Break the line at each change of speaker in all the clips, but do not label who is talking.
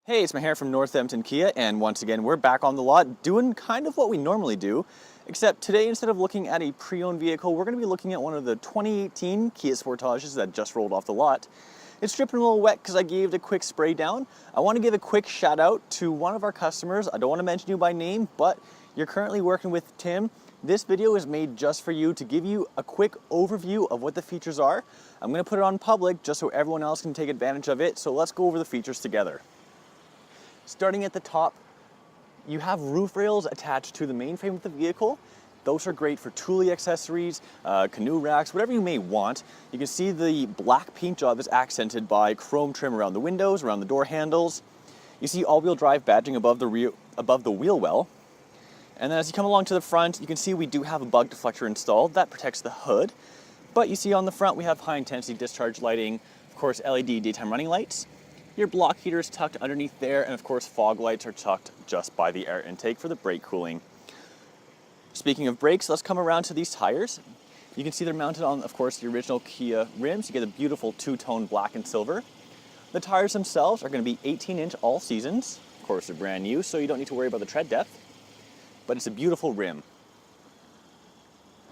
Hey, it's Maher from Northampton Kia, and once again, we're back on the lot doing kind of what we normally do, except today, instead of looking at a pre-owned vehicle, we're going to be looking at one of the 2018 Kia Sportages that just rolled off the lot. It's dripping a little wet because I gave it a quick spray down. I want to give a quick shout out to one of our customers. I don't want to mention you by name, but you're currently working with Tim. This video is made just for you to give you a quick overview of what the features are. I'm going to put it on public just so everyone else can take advantage of it, so let's go over the features together. Starting at the top, you have roof rails attached to the main frame of the vehicle. Those are great for Thule accessories, canoe racks, whatever you may want. You can see the black paint job is accented by chrome trim around the windows, around the door handles. You see all-wheel drive badging above the wheel well. And then as you come along to the front, you can see we do have a bug deflector installed. That protects the hood. But you see on the front, we have high-intensity discharge lighting, of course LED daytime running lights. Your block heater is tucked underneath there, and of course fog lights are tucked just by the air intake for the brake cooling. Speaking of brakes, let's come around to these tires. You can see they're mounted on, of course, the original Kia rims. You get a beautiful two-tone black and silver. The tires themselves are going to be 18-inch all seasons. Of course, they're brand new, so you don't need to worry about the tread depth. But it's a beautiful rim.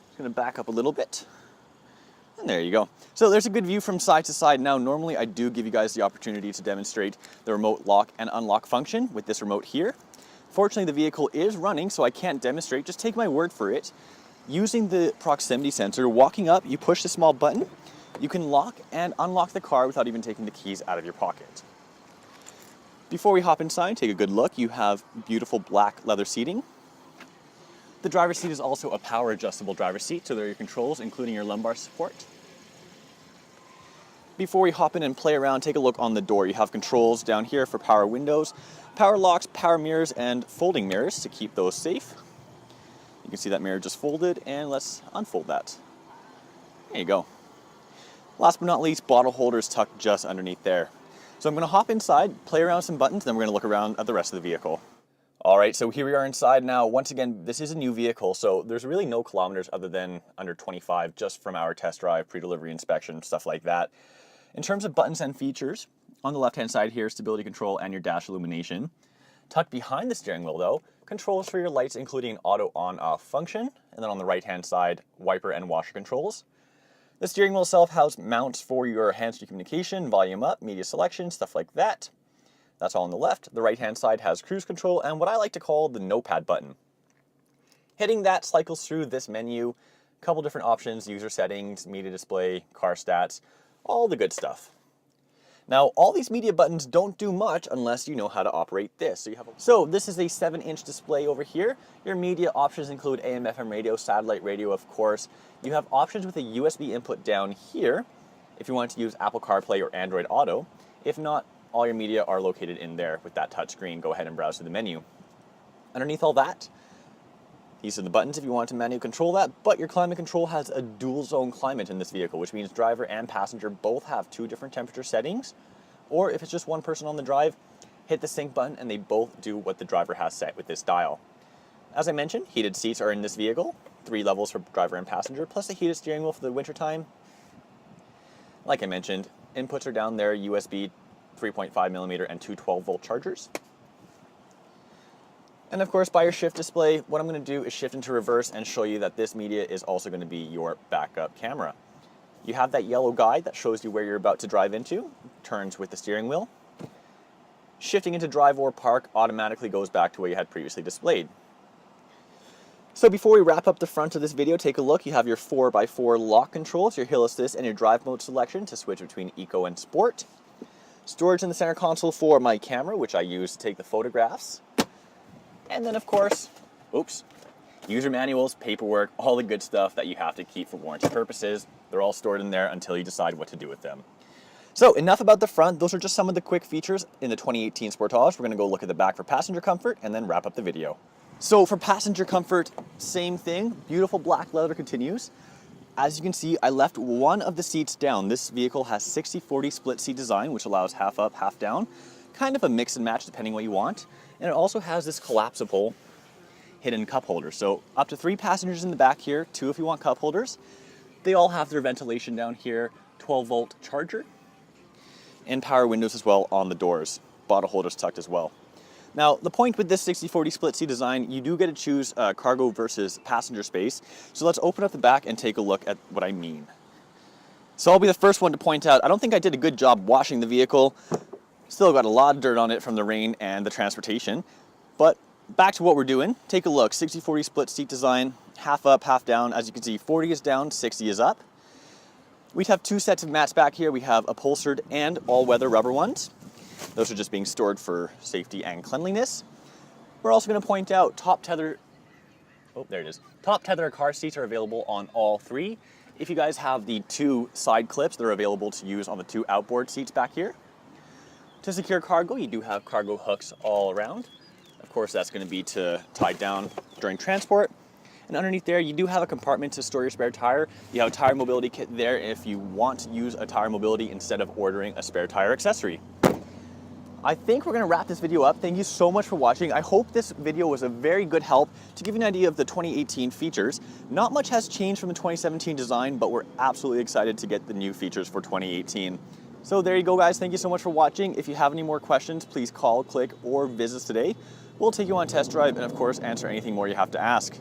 Just going to back up a little bit. And there you go. So there's a good view from side to side. Now, normally I do give you guys the opportunity to demonstrate the remote lock and unlock function with this remote here. Fortunately, the vehicle is running, so I can't demonstrate. Just take my word for it. Using the proximity sensor, walking up, you push the small button, you can lock and unlock the car without even taking the keys out of your pocket. Before we hop inside, take a good look. You have beautiful black leather seating. The driver's seat is also a power adjustable driver's seat, so there are your controls, including your lumbar support. Before we hop in and play around, take a look on the door. You have controls down here for power windows, power locks, power mirrors, and folding mirrors to keep those safe. You can see that mirror just folded, and let's unfold that. There you go. Last but not least, bottle holders tucked just underneath there. So I'm going to hop inside, play around with some buttons, then we're going to look around at the rest of the vehicle. All right, so here we are inside now. Once again, this is a new vehicle, so there's really no kilometers other than under 25 just from our test drive, pre-delivery inspection, stuff like that. In terms of buttons and features, on the left-hand side here, stability control and your dash illumination. Tucked behind the steering wheel, though, controls for your lights, including auto on-off function, and then on the right-hand side, wiper and washer controls. The steering wheel itself has mounts for your hands-free communication, volume up, media selection, stuff like that. That's all on the left. The right-hand side has cruise control and what I like to call the notepad button. Hitting that cycles through this menu, a couple different options, user settings, media display, car stats, all the good stuff. Now, all these media buttons don't do much unless you know how to operate this. So this is a 7-inch display over here. Your media options include AM, FM radio, satellite radio, of course. You have options with a USB input down here if you want to use Apple CarPlay or Android Auto. If not, all your media are located in there with that touchscreen. Go ahead and browse through the menu. Underneath all that, these are the buttons if you want to manually control that, but your climate control has a dual zone climate in this vehicle, which means driver and passenger both have 2 different temperature settings. Or if it's just one person on the drive, hit the sync button and they both do what the driver has set with this dial. As I mentioned, heated seats are in this vehicle, 3 levels for driver and passenger, plus a heated steering wheel for the wintertime. Like I mentioned, inputs are down there, USB 3.5mm and 2 12-volt chargers. And of course, by your shift display, what I'm going to do is shift into reverse and show you that this media is also going to be your backup camera. You have that yellow guide that shows you where you're about to drive into, turns with the steering wheel. Shifting into drive or park automatically goes back to where you had previously displayed. So before we wrap up the front of this video, take a look. You have your 4x4 lock controls, your hill assist, and your drive mode selection to switch between Eco and Sport. Storage in the center console for my camera, which I use to take the photographs. And then, of course, user manuals, paperwork, all the good stuff that you have to keep for warranty purposes. They're all stored in there until you decide what to do with them. So enough about the front. Those are just some of the quick features in the 2018 Sportage. We're going to go look at the back for passenger comfort and then wrap up the video. So for passenger comfort, same thing. Beautiful black leather continues. As you can see, I left one of the seats down. This vehicle has 60/40 split seat design, which allows half up, half down. Kind of a mix and match depending what you want. And it also has this collapsible hidden cup holder. So up to 3 passengers in the back here, 2 if you want cup holders. They all have their ventilation down here, 12-volt charger, and power windows as well on the doors. bottle holders tucked as well. Now, the point with this 60-40 split seat design, you do get to choose cargo versus passenger space. So let's open up the back and take a look at what I mean. So I'll be the first one to point out, I don't think I did a good job washing the vehicle. Still got a lot of dirt on it from the rain and the transportation. But back to what we're doing. Take a look, 60-40 split seat design, half up, half down. As you can see, 40 is down, 60 is up. We have two sets of mats back here. We have upholstered and all-weather rubber ones. Those are just being stored for safety and cleanliness. We're also going to point out top tether car seats are available on all three. If you guys have the two side clips, they're available to use on the two outboard seats back here. To secure cargo, you do have cargo hooks all around. Of course, that's going to be to tie down during transport. And underneath there, you do have a compartment to store your spare tire. You have a tire mobility kit there if you want to use a tire mobility instead of ordering a spare tire accessory. I think we're going to wrap this video up. Thank you so much for watching. I hope this video was a very good help to give you an idea of the 2018 features. Not much has changed from the 2017 design, but we're absolutely excited to get the new features for 2018. So there you go, guys. Thank you so much for watching. If you have any more questions, please call, click, or visit us today. We'll take you on a test drive and, of course, answer anything more you have to ask.